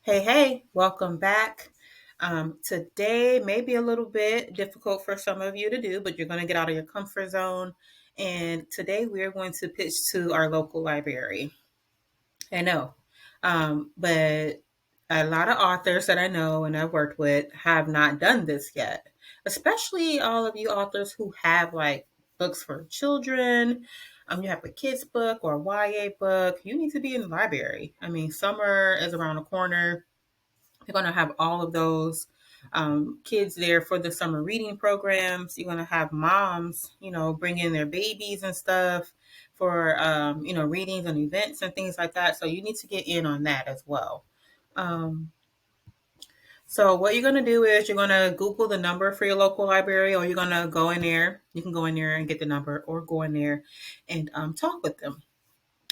Hey, welcome back. Today may be a little bit difficult for some of you to do, but you're going to get out of your comfort zone. And today we are going to pitch to our local library. I know, but a lot of authors that I know and I've worked with have not done this yet, especially all of you authors who have like books for children. You have a kids book or a YA book. You need to be in the library. I mean, summer is around the corner. You're going to have all of those kids there for the summer reading programs. You're going to have moms, bring in their babies and stuff for, readings and events and things like that. So you need to get in on that as well. Um, so what you're going to do is you're going to Google the number for your local library, or you're going to go in there. You can go in there and get the number, or go in there and talk with them.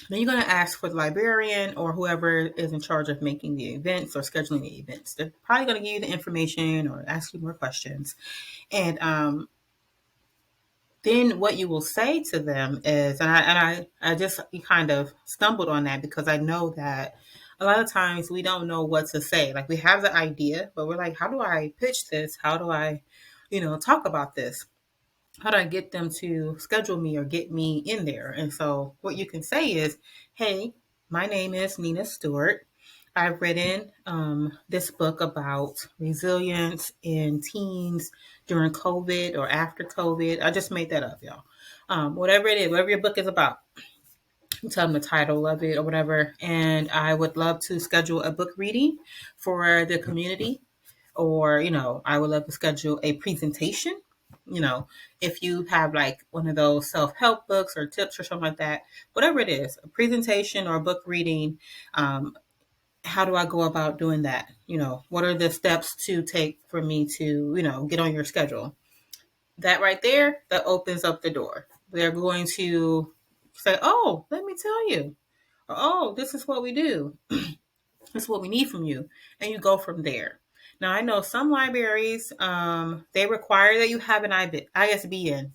Then you're going to ask for the librarian or whoever is in charge of making the events or scheduling the events. They're probably going to give you the information or ask you more questions. And then what you will say to them is, I just kind of stumbled on that because I know that a lot of times we don't know what to say. Like we have the idea, but we're like, how do I pitch this? How do I, talk about this? How do I get them to schedule me or get me in there? And so what you can say is, hey, my name is Nina Stewart. I've written this book about resilience in teens during COVID or after COVID. I just made that up, y'all. Whatever it is, whatever your book is about, you tell them the title of it or whatever. And I would love to schedule a book reading for the community, or I would love to schedule a presentation. If you have like one of those self-help books or tips or something like that, whatever it is, a presentation or a book reading. How do I go about doing that? What are the steps to take for me to get on your schedule? That right there, that opens up the door. They're going to say, oh, let me tell you, or, oh, this is what we do. This is what we need from you. And you go from there. Now, I know some libraries, they require that you have an ISBN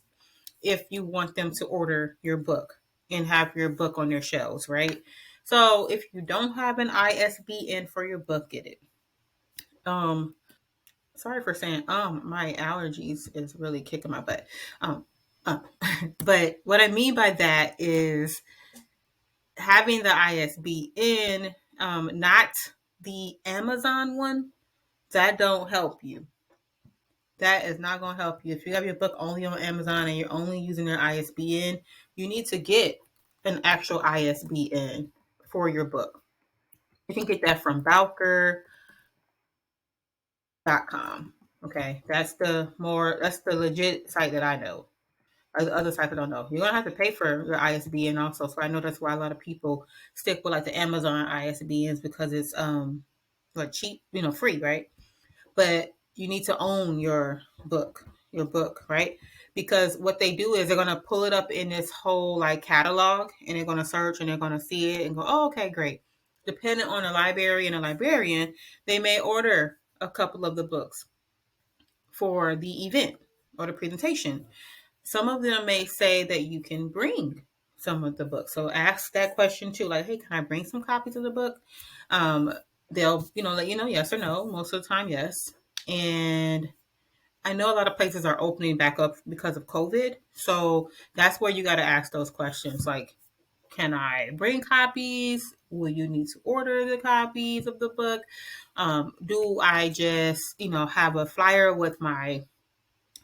if you want them to order your book and have your book on their shelves, right? So if you don't have an ISBN for your book, get it. Um, Sorry for saying my allergies is really kicking my butt. Um, uh, but what I mean by that is having the ISBN, not the Amazon one. That don't help you. That is not going to help you. If you have your book only on Amazon and you're only using your ISBN, you need to get an actual ISBN for your book. You can get that from Bowker.com. Okay, that's the legit site that I know. Other sites I don't know. You're gonna have to pay for your ISBN also. So I know that's why a lot of people stick with like the Amazon ISBNs, because it's like cheap, free, right? But you need to own your book, right? Because what they do is they're going to pull it up in this whole like catalog, and they're going to search and they're going to see it and go, oh, okay, great. Depending on a library and a librarian, they may order a couple of the books for the event or the presentation. Some of them may say that you can bring some of the books. So ask that question too, like, hey, can I bring some copies of the book? Um, they'll, let you know yes or no. Most of the time, yes. And I know a lot of places are opening back up because of COVID. So that's where you got to ask those questions. Like, can I bring copies? Will you need to order the copies of the book? Do I just, have a flyer with my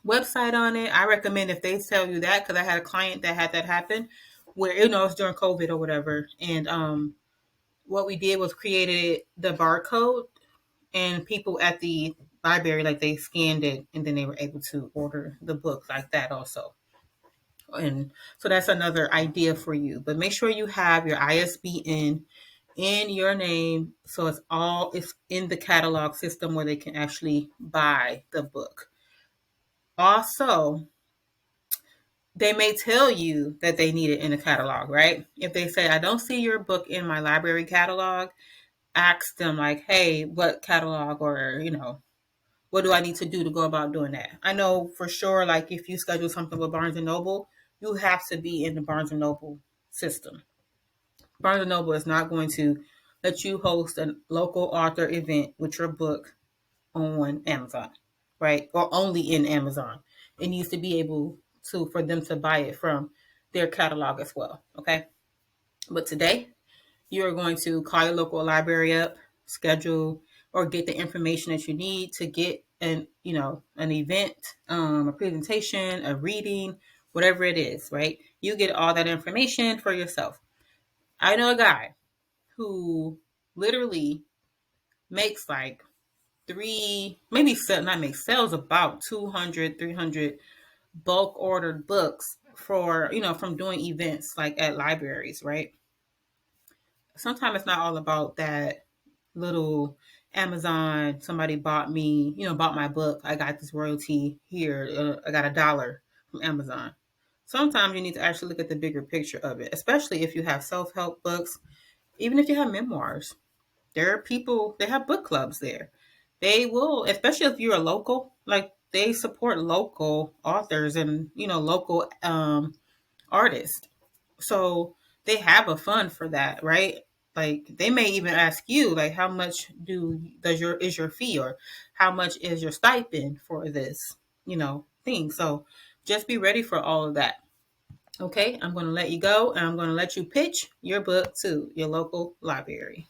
website on it? I recommend if they tell you that, because I had a client that had that happen where, it's during COVID or whatever. And what we did was created the barcode, and people at the library, like, they scanned it and then they were able to order the book like that also. And so that's another idea for you. But make sure you have your ISBN in your name, so it's in the catalog system where they can actually buy the book. Also, they may tell you that they need it in the catalog, right? If they say, I don't see your book in my library catalog, ask them like, hey, what catalog, or what do I need to do to go about doing that? I know for sure, like, if you schedule something with Barnes and Noble, you have to be in the Barnes and Noble system. Barnes and Noble is not going to let you host a local author event with your book on Amazon, right? Or only in Amazon. It needs to be able to for them to buy it from their catalog as well. Okay. But today you're going to call your local library up, schedule or get the information that you need to get an event, a presentation, a reading, whatever it is, right? You get all that information for yourself. I know a guy who literally makes like three, maybe not makes, sells about 200, 300 bulk ordered books for, from doing events like at libraries, right? Sometimes it's not all about that little Amazon, somebody bought my book. I got this royalty here. I got $1 from Amazon. Sometimes you need to actually look at the bigger picture of it, especially if you have self help books, even if you have memoirs. There are people, they have book clubs there. They will, especially if you're a local, like they support local authors and, local artists. So they have a fund for that, right? Like they may even ask you, like, how much is your fee, or how much is your stipend for this, thing. So just be ready for all of that. Okay, I'm going to let you go, and I'm going to let you pitch your book to your local library.